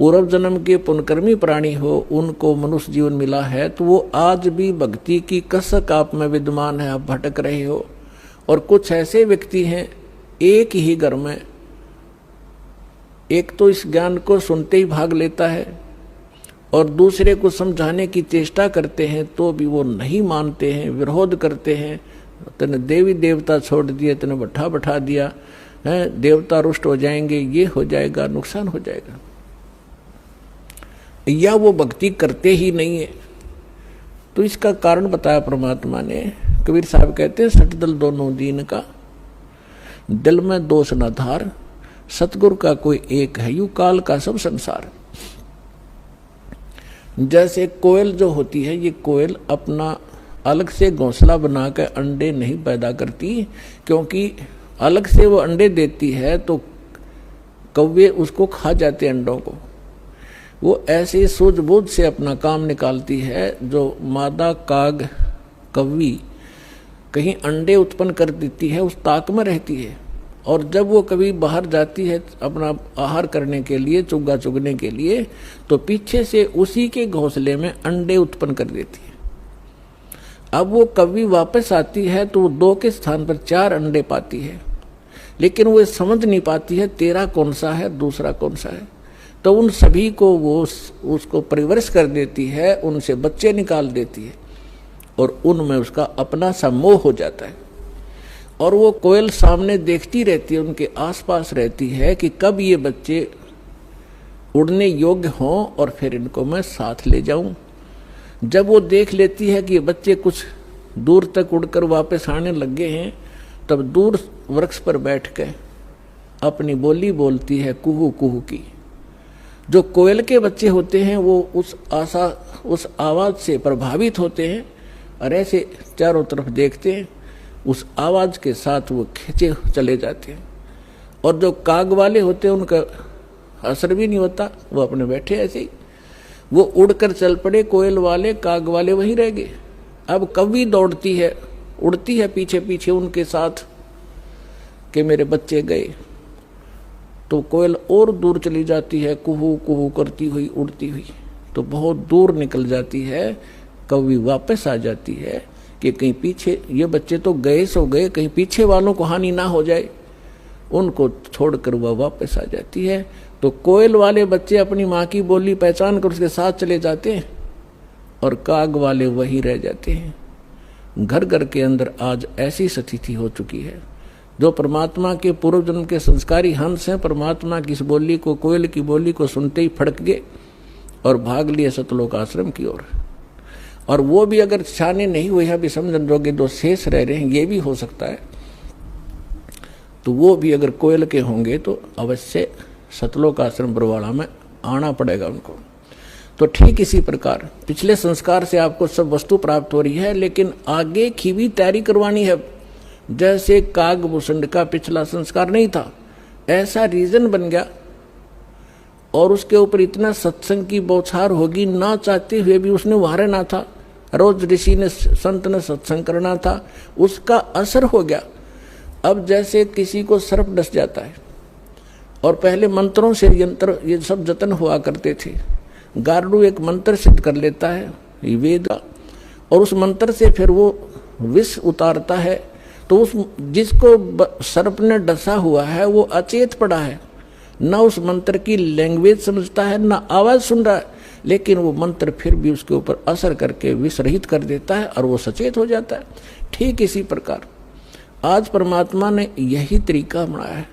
पूर्व जन्म के पुण्यकर्मी प्राणी हो, उनको मनुष्य जीवन मिला है, तो वो आज भी भक्ति की कसक आप में विद्यमान है, आप भटक रहे हो। और कुछ ऐसे व्यक्ति हैं, एक ही घर में एक तो इस ज्ञान को सुनते ही भाग लेता है और दूसरे को समझाने की चेष्टा करते हैं तो भी वो नहीं मानते हैं, विरोध करते हैं। तने देवी देवता छोड़ दिए, तने बैठा बैठा दिया है, देवता रुष्ट हो जाएंगे, ये हो जाएगा, नुकसान हो जाएगा, या वो भक्ति करते ही नहीं है। तो इसका कारण बताया परमात्मा ने। कबीर साहब कहते हैं, सठ दल दोनों दीन का, दिल में दोष न धार, सतगुरु का कोई एक है, यू काल का सब संसार। जैसे कोयल जो होती है, ये कोयल अपना अलग से घोंसला बनाकर अंडे नहीं पैदा करती, क्योंकि अलग से वो अंडे देती है तो कौवे उसको खा जाते अंडों को। वो ऐसे सूझबूझ से अपना काम निकालती है। जो मादा काग कौवी कहीं अंडे उत्पन्न कर देती है, उस ताक में रहती है, और जब वो कभी बाहर जाती है अपना आहार करने के लिए, चुग्गा चुगने के लिए, तो पीछे से उसी के घोंसले में अंडे उत्पन्न कर देती है। अब वो कभी वापस आती है तो वो 2 के स्थान पर 4 अंडे पाती है, लेकिन वो समझ नहीं पाती है तेरा कौन सा है, दूसरा कौन सा है। तो उन सभी को वो उसको परिवरिश कर देती है, उनसे बच्चे निकाल देती है और उनमें उसका अपना सा मोह हो जाता है। और वो कोयल सामने देखती रहती है, उनके आसपास रहती है कि कब ये बच्चे उड़ने योग्य हों और फिर इनको मैं साथ ले जाऊं। जब वो देख लेती है कि ये बच्चे कुछ दूर तक उड़कर वापस आने लगे हैं, तब दूर वृक्ष पर बैठ कर अपनी बोली बोलती है, कुहू कुहू की। जो कोयल के बच्चे होते हैं वो उस आवाज से प्रभावित होते हैं और ऐसे चारों तरफ देखते हैं, उस आवाज के साथ वो खींचे चले जाते हैं। और जो काग वाले होते हैं उनका असर भी नहीं होता, वो अपने बैठे ऐसे ही, वो उड़कर चल पड़े, कोयल वाले काग वाले वहीं रह गए। अब कभी दौड़ती है, उड़ती है पीछे पीछे उनके साथ कि मेरे बच्चे गए, तो कोयल और दूर चली जाती है, कुहू कुहू करती हुई उड़ती हुई, तो बहुत दूर निकल जाती है। कभी वापस आ जाती है कि कहीं पीछे ये बच्चे तो गए सो गए, कहीं पीछे वालों को हानि ना हो जाए, उनको छोड़कर वह वापस आ जाती है। तो कोयल वाले बच्चे अपनी माँ की बोली पहचान कर उसके साथ चले जाते हैं और काग वाले वहीं रह जाते हैं। घर घर के अंदर आज ऐसी स्थिति हो चुकी है। जो परमात्मा के पूर्व जन्म के संस्कारी हंस हैं, परमात्मा की इस बोली को, कोयल की बोली को सुनते ही फड़क गए और भाग लिए सतलोक आश्रम की ओर। और वो भी अगर छाने नहीं हुए हैं, अभी समझन जोगे दो शेष रह रहे हैं, ये भी हो सकता है, तो वो भी अगर कोयल के होंगे तो अवश्य सतलोक आश्रम बरवाड़ा में आना पड़ेगा उनको। तो ठीक इसी प्रकार पिछले संस्कार से आपको सब वस्तु प्राप्त हो रही है, लेकिन आगे की भी तैयारी करवानी है। जैसे काग भूषण का पिछला संस्कार नहीं था, ऐसा रीजन बन गया और उसके ऊपर इतना सत्संग की बौछार होगी, ना चाहते हुए भी उसने वहां रहना था। रोज ऋषि ने, संत ने सत्संग करना था, उसका असर हो गया। अब जैसे किसी को सर्प डस जाता है और पहले मंत्रों से यंत्र ये सब जतन हुआ करते थे, गारुड़ एक मंत्र सिद्ध कर लेता है वेद का, और उस मंत्र से फिर वो विष उतारता है, तो उस जिसको सर्प ने डसा हुआ है वो अचेत पड़ा है, न उस मंत्र की लैंग्वेज समझता है, न आवाज सुन रहा है, लेकिन वो मंत्र फिर भी उसके ऊपर असर करके विष रहित कर देता है और वो सचेत हो जाता है। ठीक इसी प्रकार आज परमात्मा ने यही तरीका बनाया है।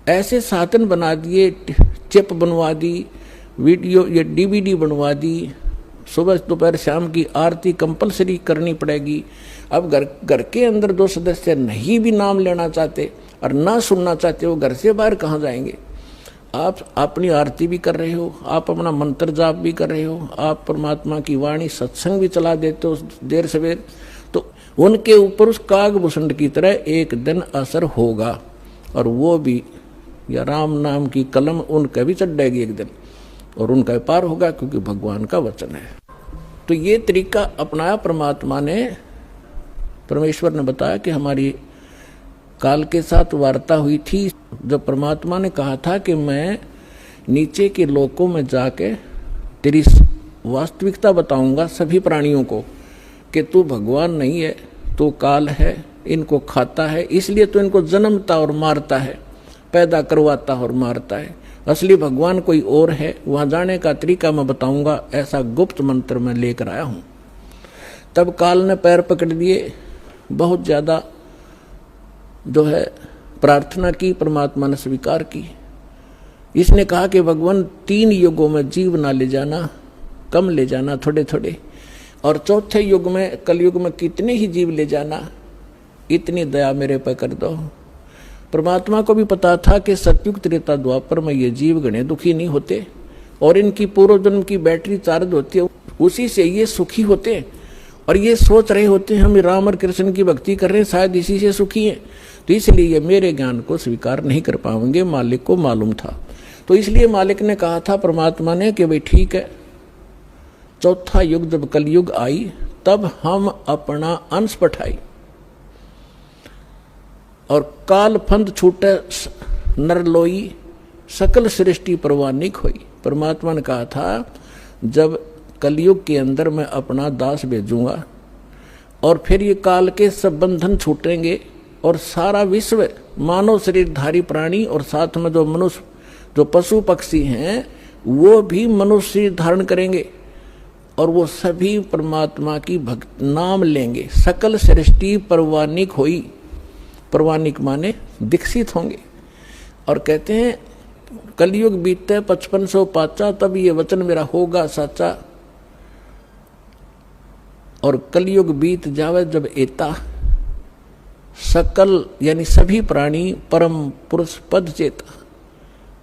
ऐसे साधन बना दिए, चिप बनवा दी, वीडियो ये DVD बनवा दी, सुबह दोपहर शाम की आरती कंपलसरी करनी पड़ेगी। अब घर के अंदर जो सदस्य नहीं भी नाम लेना चाहते और ना सुनना चाहते, वो घर से बाहर कहाँ जाएंगे। आप अपनी आरती भी कर रहे हो, आप अपना मंत्र जाप भी कर रहे हो, आप परमात्मा की वाणी सत्संग भी चला देते हो देर सवेर, तो उनके ऊपर उस कागभूषण की तरह एक दिन असर होगा और वो भी या राम नाम की कलम उनका भी चढ़ जाएगी एक दिन और उनका पार होगा, क्योंकि भगवान का वचन है। तो ये तरीका अपनाया परमात्मा ने। परमेश्वर ने बताया कि हमारी काल के साथ वार्ता हुई थी, जब परमात्मा ने कहा था कि मैं नीचे के लोकों में जाके तेरी वास्तविकता बताऊंगा सभी प्राणियों को कि तू भगवान नहीं है, तू काल है, इनको खाता है, इसलिए तो इनको जन्मता और मारता है, पैदा करवाता और मारता है। असली भगवान कोई और है, वहां जाने का तरीका मैं बताऊंगा, ऐसा गुप्त मंत्र मैं लेकर आया हूं। तब काल ने पैर पकड़ दिए, बहुत ज्यादा जो है प्रार्थना की, परमात्मा ने स्वीकार की। इसने कहा कि भगवान 3 युगों में जीव ना ले जाना, कम ले जाना, थोड़े थोड़े, और चौथे युग में, कलयुग में कितने ही जीव ले जाना, इतनी दया मेरे पर कर दो। परमात्मा को भी पता था कि सतयुग त्रेता द्वापर में ये जीव गणे दुखी नहीं होते और इनकी पूर्व जन्म की बैटरी चार्ज होती है, उसी से ये सुखी होते हैं। और ये सोच रहे होते हैं हम राम और कृष्ण की भक्ति कर रहे हैं, शायद इसी से सुखी हैं, तो इसलिए ये मेरे ज्ञान को स्वीकार नहीं कर पाएंगे। मालिक को मालूम था, तो इसलिए मालिक ने कहा था परमात्मा ने कि भाई ठीक है, चौथा युग जब कलयुग आई तब हम अपना अंश पठाई और काल फंद छूटे नरलोई, सकल सृष्टि परवानिक हुई। परमात्मा ने कहा था जब कलयुग के अंदर मैं अपना दास भेजूंगा और फिर ये काल के सब बंधन छूटेंगे और सारा विश्व मानव शरीरधारी प्राणी और साथ में जो मनुष्य, जो पशु पक्षी हैं, वो भी मनुष्य शरीर धारण करेंगे और वो सभी परमात्मा की भक्त नाम लेंगे। सकल सृष्टि परवानिक हुई, परवानिक माने दीक्षित होंगे। और कहते हैं कलयुग बीतते 5500 पाचा, तब ये वचन मेरा होगा साचा। और कलयुग बीत जावे जब एता, सकल यानी सभी प्राणी परम पुरुष पद चेता।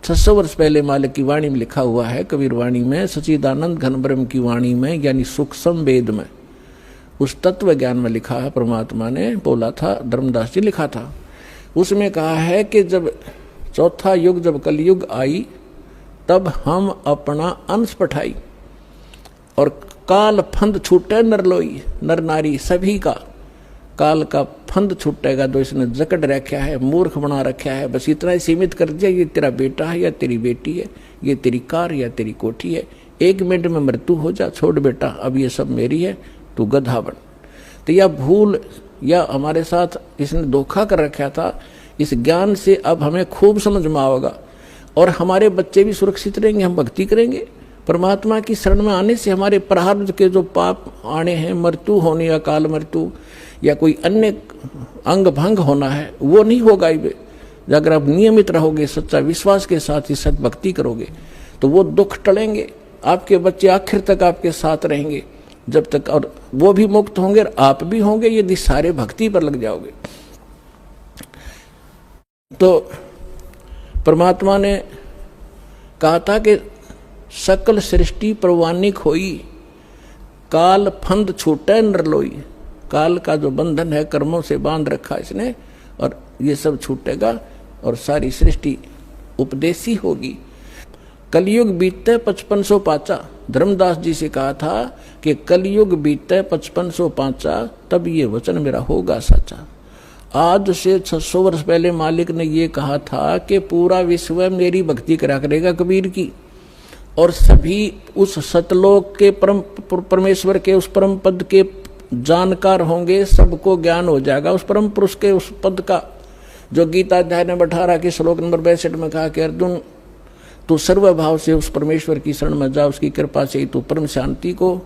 600 वर्ष पहले मालिक की वाणी में लिखा हुआ है, कबीर वाणी में, सच्चिदानंद घन ब्रह्म की वाणी में, यानी सूक्ष्म वेद में, उस तत्व ज्ञान में लिखा है, परमात्मा ने बोला था, धर्मदास जी लिखा था। उसमें कहा है कि जब चौथा युग जब कलयुग आई तब हम अपना अंश पठाई और काल फंद छूटे नरलोई, नर नारी सभी का काल का फंद छूटेगा। जो इसने जकड़ रखा है, मूर्ख बना रखा है, बस इतना ही सीमित कर दिया, ये तेरा बेटा है या तेरी बेटी है, ये तेरी कार या तेरी कोठी है, 1 मिनट में मृत्यु हो जा, छोड़ बेटा, अब ये सब मेरी है, तू गधा बन। तो यह भूल या हमारे साथ इसने धोखा कर रखा था, इस ज्ञान से अब हमें खूब समझ में आएगा और हमारे बच्चे भी सुरक्षित रहेंगे, हम भक्ति करेंगे। परमात्मा की शरण में आने से हमारे प्रारब्ध के जो पाप आने हैं, मृत्यु होने या काल मृत्यु या कोई अन्य अंग भंग होना है, वो नहीं होगा। अगर आप नियमित रहोगे, सच्चा विश्वास के साथ ही सत भक्ति करोगे, तो वो दुख टलेंगे। आपके बच्चे आखिर तक आपके साथ रहेंगे जब तक, और वो भी मुक्त होंगे और आप भी होंगे, यदि सारे भक्ति पर लग जाओगे। तो परमात्मा ने कहा था कि सकल सृष्टि परवानिक होई, काल फंद छूटे नरलोई। काल का जो बंधन है, कर्मों से बांध रखा इसने, और ये सब छूटेगा और सारी सृष्टि उपदेशी होगी। कलयुग बीतते 5500 पाचा। धर्मदास जी से कहा था कि कलयुग बीतते 5500 पाचा, तब ये वचन मेरा होगा सच्चा। आज से 600 वर्ष पहले मालिक ने ये कहा था कि पूरा विश्व मेरी भक्ति करा करेगा कबीर की, और सभी उस सतलोक के परम परमेश्वर के उस परम पद के जानकार होंगे, सबको ज्ञान हो जाएगा उस परम पुरुष के उस पद का, जो गीता अध्याय नंबर 18 के श्लोक नंबर 62 में कहा कि अर्जुन तू सर्वभाव से उस परमेश्वर की शरण में जा, उसकी कृपा से ही तू परम शांति को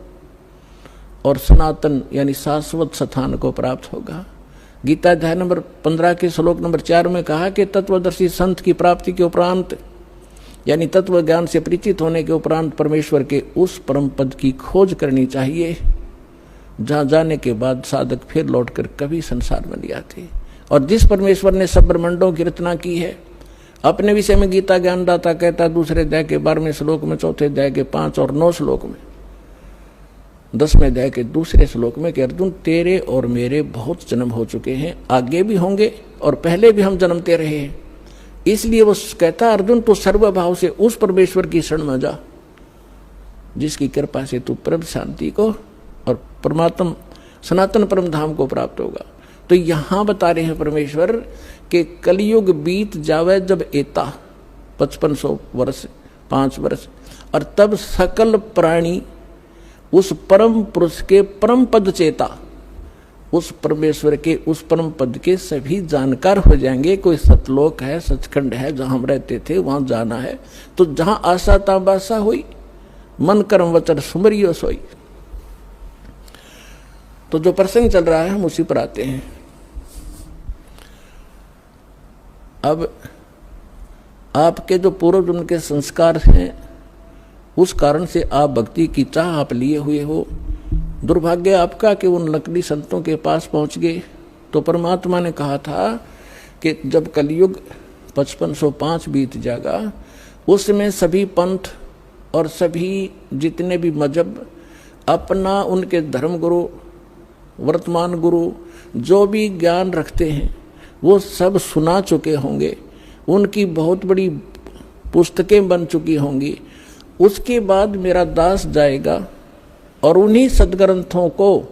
और सनातन यानी शाश्वत स्थान को प्राप्त होगा। गीता अध्याय नंबर 15 के श्लोक नंबर 4 में कहा कि तत्वदर्शी संत की प्राप्ति के उपरांत यानी तत्व ज्ञान से परिचित होने के उपरांत परमेश्वर के उस परम पद की खोज करनी चाहिए, जहां जाने के बाद साधक फिर लौटकर कभी संसार में नहीं आते। और जिस परमेश्वर ने सब ब्रह्मांडों की रचना की है, अपने विषय में गीता ज्ञानदाता कहता दूसरे अध्याय के 12वें श्लोक में, चौथे अध्याय के 5 और 9 श्लोक में, 10वें अध्याय के दूसरे श्लोक में कि अर्जुन तेरे और मेरे बहुत जन्म हो चुके हैं, आगे भी होंगे और पहले भी हम जन्मते रहे हैं। इसलिए वो कहता अर्जुन तू सर्वभाव से उस परमेश्वर की शरण में जा, जिसकी कृपा से तू परम शांति को और परमात्मा सनातन परम धाम को प्राप्त होगा। तो यहां बता रहे हैं परमेश्वर कि कलयुग बीत जावे जब एता 5500 वर्ष 5 वर्ष, और तब सकल प्राणी उस परम पुरुष के परम पद चेता, उस परमेश्वर के उस परम पद के सभी जानकार हो जाएंगे। कोई सतलोक है, सचखंड है, जहां हम रहते थे वहां जाना है, तो जहां आशा ताबासा हुई, मन कर्म वचन सुमरियो सोई। तो जो प्रसंग चल रहा है हम उसी पर आते हैं। अब आपके जो पूर्व जन्म के संस्कार हैं, उस कारण से आप भक्ति की चाह आप लिए हुए हो। दुर्भाग्य आपका कि उन नकली संतों के पास पहुंच गए। तो परमात्मा ने कहा था कि जब कलयुग 5505 बीत जाएगा, उसमें सभी पंथ और सभी जितने भी मजहब अपना उनके धर्म गुरु, वर्तमान गुरु जो भी ज्ञान रखते हैं वो सब सुना चुके होंगे, उनकी बहुत बड़ी पुस्तकें बन चुकी होंगी। उसके बाद मेरा दास जाएगा और उन्हीं सदग्रंथों को,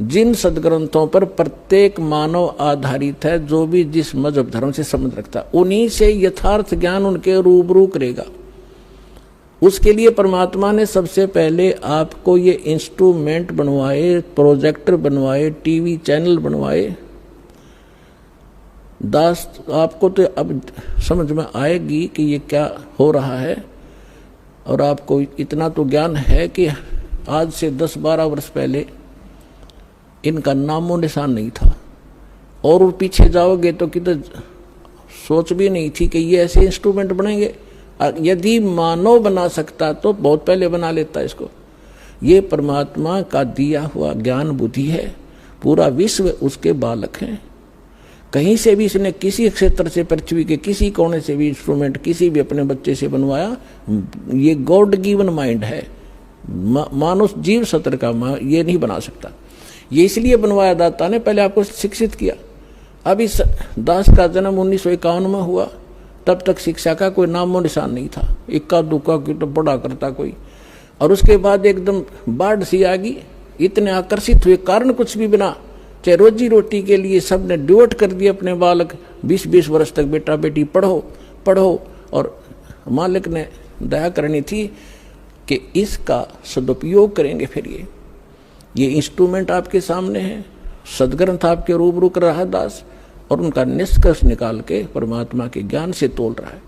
जिन सदग्रंथों पर प्रत्येक मानव आधारित है, जो भी जिस मजहब धर्म से संबंध रखता है, उन्हीं से यथार्थ ज्ञान उनके रूबरू करेगा। उसके लिए परमात्मा ने सबसे पहले आपको ये इंस्ट्रूमेंट बनवाए, प्रोजेक्टर बनवाए, टीवी चैनल बनवाए। दास आपको तो अब समझ में आएगी कि ये क्या हो रहा है, और आपको इतना तो ज्ञान है कि आज से 10-12 वर्ष पहले इनका नामो निशान नहीं था, और वो पीछे जाओगे तो किधर सोच भी नहीं थी कि ये ऐसे इंस्ट्रूमेंट बनेंगे। यदि मानव बना सकता तो बहुत पहले बना लेता इसको। ये परमात्मा का दिया हुआ ज्ञान बुद्धि है, पूरा विश्व उसके बालक हैं। कहीं से भी इसने किसी क्षेत्र से, पृथ्वी के किसी कोने से भी इंस्ट्रूमेंट किसी भी अपने बच्चे से बनवाया, ये गॉड गिवन माइंड है। मानव जीव सत्र का ये नहीं बना सकता। ये इसलिए बनवाया दाता ने, पहले आपको शिक्षित किया। अब इस दास का जन्म 1951 में हुआ, तब तक शिक्षा का कोई नामो निशान नहीं था। इक्का दुक्का की तो पढ़ा करता कोई, और उसके बाद एकदम बाढ़ सी आ गई। इतने आकर्षित हुए, कारण कुछ भी बिना, चाहे रोजी रोटी के लिए सब ने डिवोट कर दिए अपने बालक। 20-20 वर्ष तक बेटा बेटी पढ़ो पढ़ो, और मालिक ने दया करनी थी कि इसका सदुपयोग करेंगे। फिर ये इंस्ट्रूमेंट आपके सामने है, सदग्रंथ आपके रूबरू कर रहा है दास, और उनका निष्कर्ष निकाल के परमात्मा के ज्ञान से तोल रहा है।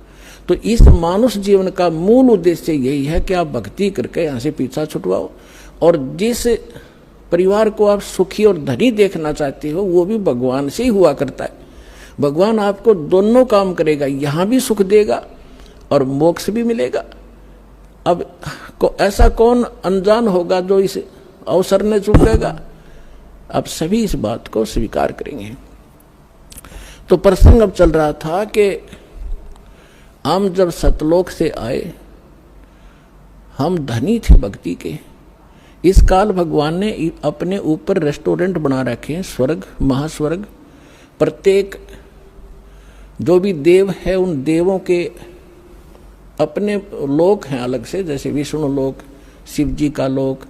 तो इस मानुष जीवन का मूल उद्देश्य यही है कि आप भक्ति करके यहाँ से पीछा छुटवाओ, और जिस परिवार को आप सुखी और धनी देखना चाहते हो वो भी भगवान से ही हुआ करता है। भगवान आपको दोनों काम करेगा, यहाँ भी सुख देगा और मोक्ष भी मिलेगा। अब ऐसा कौन अनजान होगा जो इस अवसर ने चूकेगा? अब सभी इस बात को स्वीकार करेंगे। तो प्रसंग अब चल रहा था कि हम जब सतलोक से आए, हम धनी थे भक्ति के। इस काल भगवान ने अपने ऊपर रेस्टोरेंट बना रखे हैं, स्वर्ग महास्वर्ग। प्रत्येक जो भी देव है उन देवों के अपने लोक हैं अलग से, जैसे विष्णु लोक, शिव जी का लोक,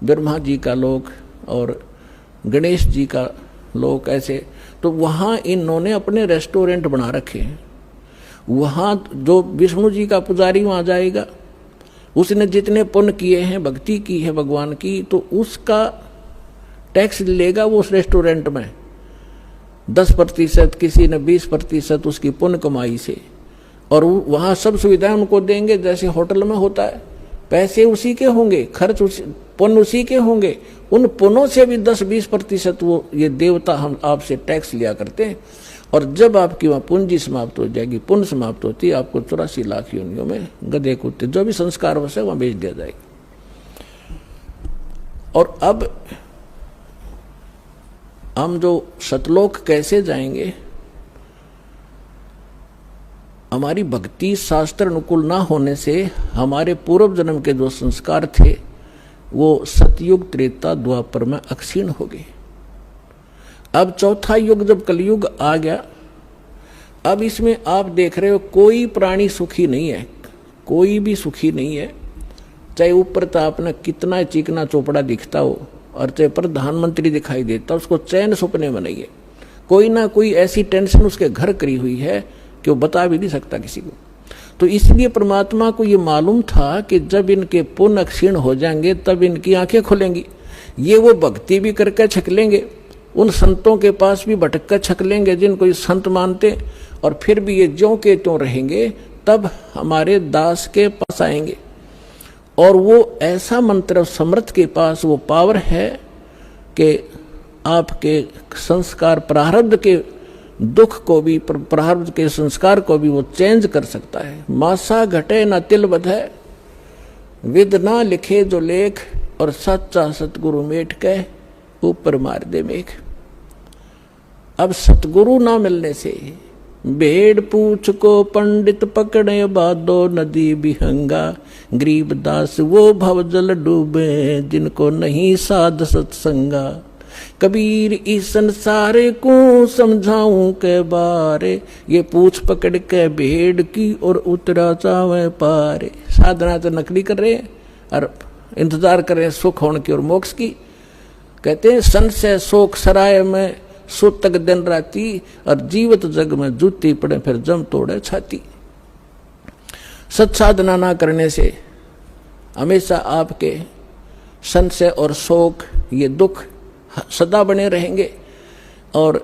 ब्रह्मा जी का लोक और गणेश जी का लोक, ऐसे। तो वहाँ इन्होंने अपने रेस्टोरेंट बना रखे हैं। वहाँ जो विष्णु जी का पुजारी वहाँ जाएगा, उसने जितने पुण्य किए हैं, भक्ति की है भगवान की, तो उसका टैक्स लेगा वो उस रेस्टोरेंट में। 10%, किसी ने 20% उसकी पुण्य कमाई से, और वहाँ सब सुविधाएं उनको देंगे जैसे होटल में होता है। पैसे उसी के होंगे, खर्च पुण्य उसी के होंगे। उन पुण्यों से भी 10-20% वो ये देवता हम आपसे टैक्स लिया करते हैं। और जब आपकी वहाँ पूंजी समाप्त हो जाएगी, पुण्य समाप्त होती है, आपको 84 लाख योनियों में गधे कुत्ते जो भी संस्कार वश है वहाँ भेज दिया जाएगा। और अब हम जो सतलोक कैसे जाएंगे? हमारी भक्ति शास्त्र अनुकूल ना होने से हमारे पूर्व जन्म के जो संस्कार थे वो सतयुग, त्रेता, द्वापर में अक्षीण हो गए। अब चौथा युग जब कलयुग आ गया, अब इसमें आप देख रहे हो कोई प्राणी सुखी नहीं है, कोई भी सुखी नहीं है। चाहे ऊपर तो आपने कितना चिकना चोपड़ा दिखता हो और चाहे प्रधानमंत्री दिखाई देता, उसको चैन सपने में नहीं है। कोई ना कोई ऐसी टेंशन उसके घर करी हुई है कि वो बता भी नहीं सकता किसी को। तो इसलिए परमात्मा को ये मालूम था कि जब इनके पुण्य क्षीण हो जाएंगे तब इनकी आंखें खुलेंगी। ये वो भक्ति भी करके छक लेंगे, उन संतों के पास भी भटक कर छक लेंगे जिनको ये संत मानते, और फिर भी ये ज्यों के त्यों रहेंगे, तब हमारे दास के पास आएंगे। और वो ऐसा मंत्र समर्थ के पास वो पावर है कि आपके संस्कार प्रारब्ध के दुख को भी, प्रारब्ध के संस्कार को भी वो चेंज कर सकता है। मासा घटे न तिल बधे, विद ना लिखे जो लेख, और सच्चा सतगुरु मेट के ऊपर मार दे मेघ। अब सतगुरु ना मिलने से भेड़ पूछ को पंडित पकड़े बादो नदी बिहंगा, गरीब दास वो भवजल डूबे जिनको नहीं साध सत्संगा। कबीर इस संसारे को समझाऊं के बारे, ये पूछ पकड़ के भेड़ की और उतरा चावे पारे। साधना तो नकली कर रहे हैं और इंतजार कर रहे हैं सुख होने की और मोक्ष की। कहते हैं संशय शोक सराय में सुतक दिन राती, और जीवत जग में जूती पड़े फिर जम तोड़े छाती। सत साधना ना करने से हमेशा आपके संशय और शोक, ये दुख सदा बने रहेंगे, और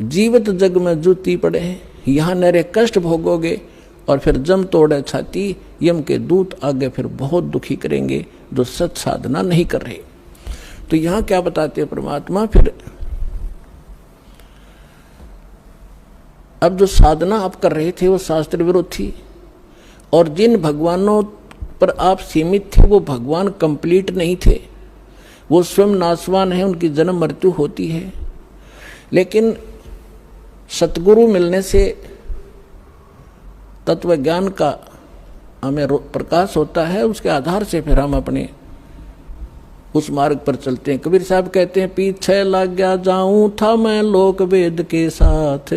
जीवित जग में जूती पड़े हैं, यहाँ नरे कष्ट भोगोगे, और फिर जम तोड़े छाती, यम के दूत आगे फिर बहुत दुखी करेंगे जो सत साधना नहीं कर रहे। तो यहाँ क्या बताते हैं परमात्मा, फिर अब जो साधना आप कर रहे थे वो शास्त्र विरुद्ध थी, और जिन भगवानों पर आप सीमित थे वो भगवान कंप्लीट नहीं थे, वो स्वयं नाशवान है, उनकी जन्म मृत्यु होती है। लेकिन सतगुरु मिलने से तत्व ज्ञान का हमें प्रकाश होता है, उसके आधार से फिर हम अपने उस मार्ग पर चलते हैं। कबीर साहब कहते हैं, पीछे लग गया जाऊं था मैं लोक वेद के साथ,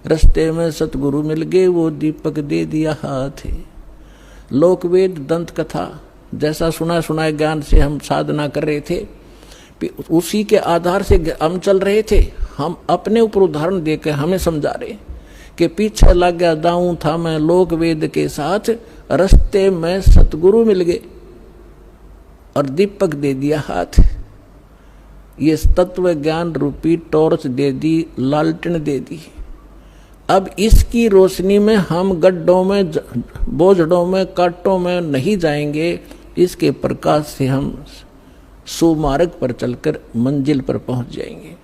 रस्ते में सतगुरु मिल गए वो दीपक दे दिया हाथ। लोक वेद दंत कथा जैसा सुना सुनाए ज्ञान से हम साधना कर रहे थे, उसी के आधार से हम चल रहे थे। हम अपने ऊपर उदाहरण देकर हमें समझा रहे कि पीछे लग गया दाऊं था मैं लोक वेद के साथ, रस्ते में सतगुरु मिल गए और दीपक दे दिया हाथ। ये तत्व ज्ञान रूपी टॉर्च दे दी, लालटेन दे दी। अब इसकी रोशनी में हम गड्ढों में, बोझड़ों में, कांटों में नहीं जाएंगे, इसके प्रकाश से हम सुमार्ग पर चलकर मंजिल पर पहुंच जाएंगे।